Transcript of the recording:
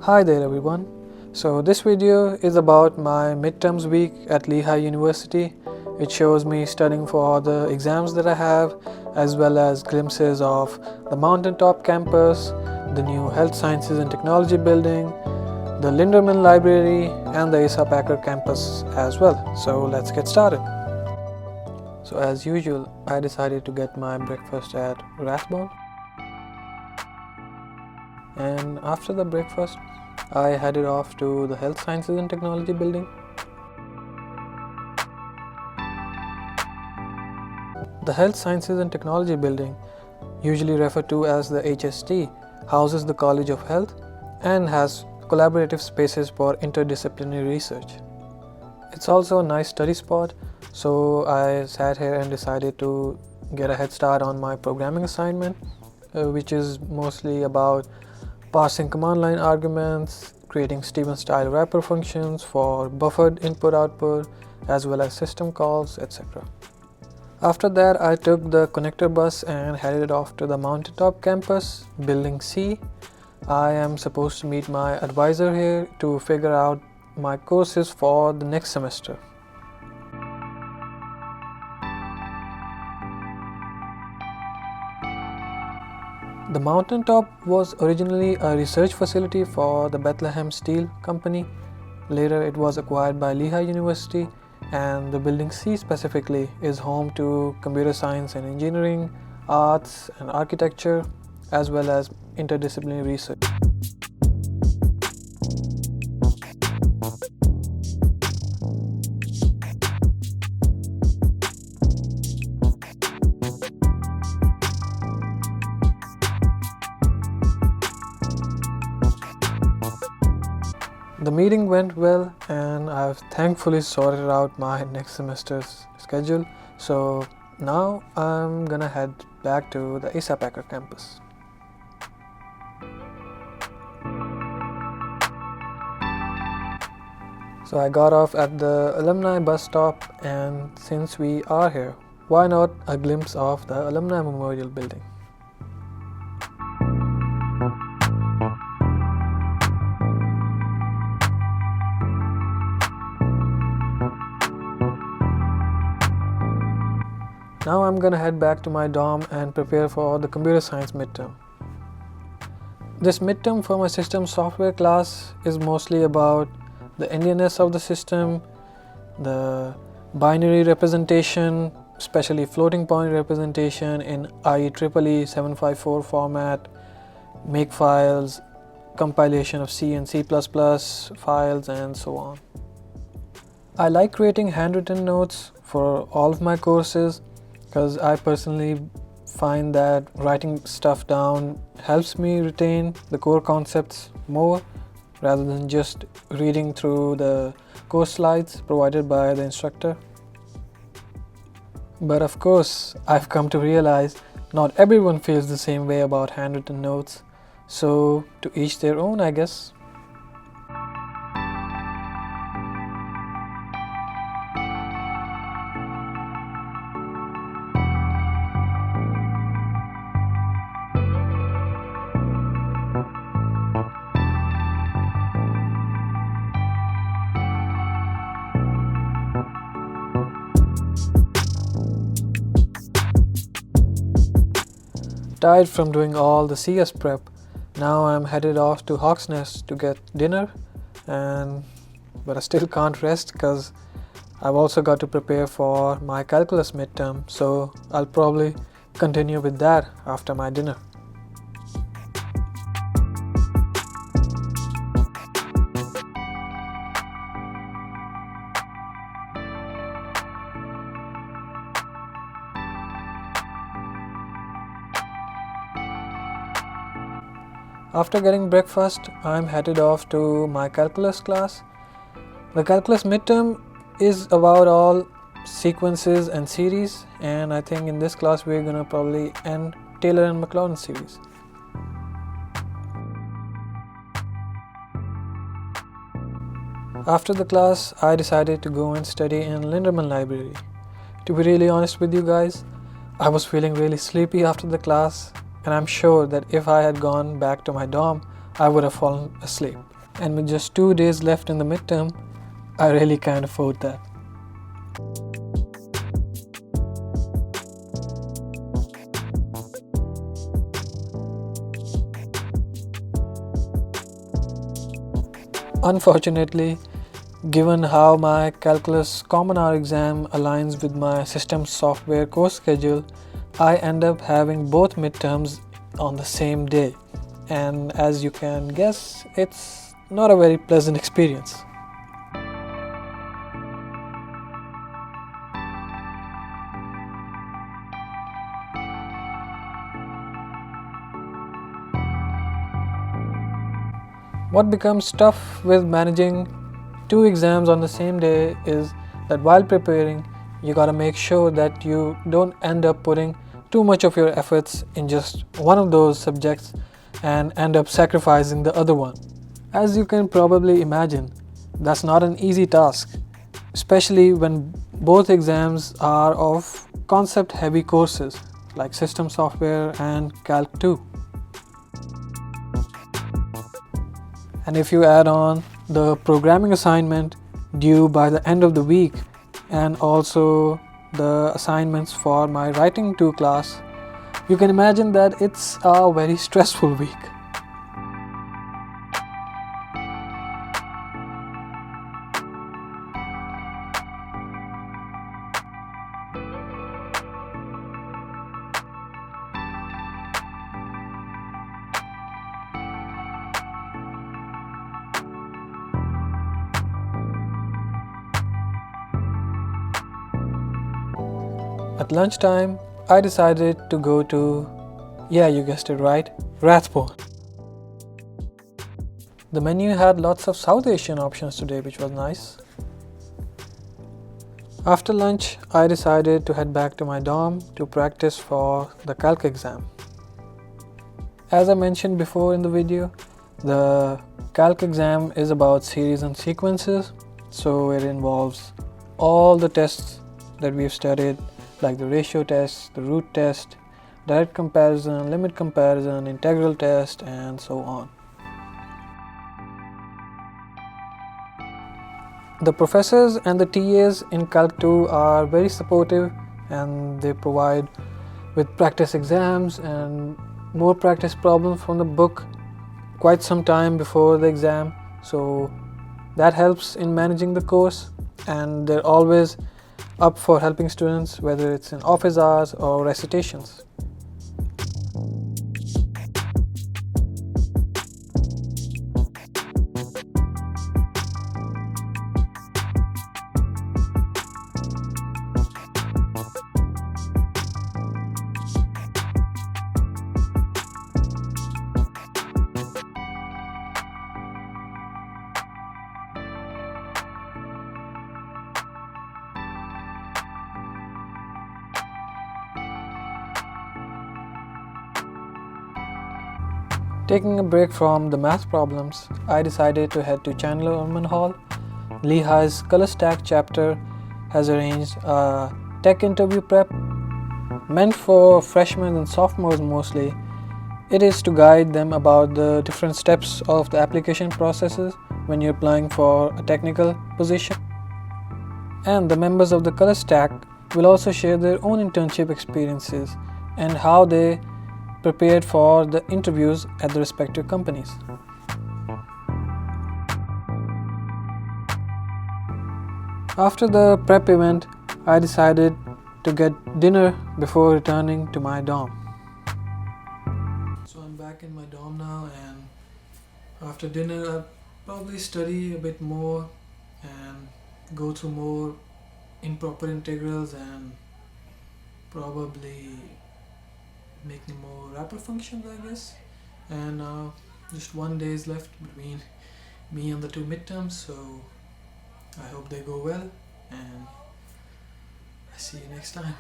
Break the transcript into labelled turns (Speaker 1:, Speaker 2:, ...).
Speaker 1: Hi there everyone. So this video is about my midterms week at Lehigh University. It shows me studying for the exams that I have, as well as glimpses of the Mountaintop Campus, the new Health Sciences and Technology building, the Linderman Library, and the Asa Packer Campus as well. So let's get started. So as usual, I decided to get my breakfast at Rathbone. And after the breakfast, I headed off to the Health Sciences and Technology building. The Health Sciences and Technology building, usually referred to as the HST, houses the College of Health and has collaborative spaces for interdisciplinary research. It's also a nice study spot, so I sat here and decided to get a head start on my programming assignment, which is mostly about parsing command line arguments, creating Stevens-style wrapper functions for buffered input-output, as well as system calls, etc. After that, I took the connector bus and headed off to the Mountaintop Campus, Building C. I am supposed to meet my advisor here to figure out my courses for the next semester. The Mountaintop was originally a research facility for the Bethlehem Steel Company. Later it was acquired by Lehigh University, and the Building C specifically is home to computer science and engineering, arts and architecture, as well as interdisciplinary research. The meeting went well, and I've thankfully sorted out my next semester's schedule, so now I'm gonna head back to the Asa Packer campus. So I got off at the alumni bus stop, and since we are here, why not a glimpse of the Alumni Memorial Building? Now I'm gonna head back to my dorm and prepare for the computer science midterm. This midterm for my system software class is mostly about the endianness of the system, the binary representation, especially floating point representation in IEEE 754 format, makefiles, compilation of C and C++ files, and so on. I like creating handwritten notes for all of my courses, because I personally find that writing stuff down helps me retain the core concepts more rather than just reading through the course slides provided by the instructor. But of course, I've come to realize not everyone feels the same way about handwritten notes, so to each their own, I guess. Tired from doing all the CS prep, now I'm headed off to Hawk's Nest to get dinner, but I still can't rest because I've also got to prepare for my calculus midterm, so I'll probably continue with that after my dinner. After getting breakfast, I'm headed off to my calculus class. The calculus midterm is about all sequences and series, and I think in this class we're gonna probably end Taylor and Maclaurin series. After the class, I decided to go and study in Linderman Library. To be really honest with you guys, I was feeling really sleepy after the class, and I'm sure that if I had gone back to my dorm, I would have fallen asleep. and with just 2 days left in the midterm, I really can't afford that. Unfortunately, given how my calculus common hour exam aligns with my system software course schedule, I end up having both midterms on the same day, and as you can guess, it's not a very pleasant experience. What becomes tough with managing 2 exams on the same day is that while preparing, you gotta make sure that you don't end up putting too much of your efforts in just one of those subjects and end up sacrificing the other one. As you can probably imagine, that's not an easy task, especially when both exams are of concept heavy courses like system software and Calc 2. And if you add on the programming assignment due by the end of the week and also the assignments for my writing 2 class, you can imagine that it's a very stressful week. At lunchtime, I decided to go to, yeah, you guessed it right, Rathbone. The menu had lots of South Asian options today, which was nice. After lunch, I decided to head back to my dorm to practice for the Calc exam. As I mentioned before in the video, the Calc exam is about series and sequences, so it involves all the tests that we've studied, like the ratio test, the root test, direct comparison, limit comparison, integral test, and so on. The professors and the TAs in Calc 2 are very supportive, and they provide with practice exams and more practice problems from the book quite some time before the exam, so that helps in managing the course, and they're always up for helping students, whether it's in office hours or recitations. Taking a break from the math problems, I decided to head to Chandler Orman Hall. Lehigh's ColorStack Chapter has arranged a tech interview prep meant for freshmen and sophomores mostly. It is to guide them about the different steps of the application processes when you're applying for a technical position. And the members of the ColorStack will also share their own internship experiences and how they prepared for the interviews at the respective companies. After the prep event, I decided to get dinner before returning to my dorm. So I'm back in my dorm now, and after dinner I'll probably study a bit more and go through more improper integrals and probably making more wrapper functions, I guess. And just 1 day is left between me and the 2 midterms, so I hope they go well, and I see you next time.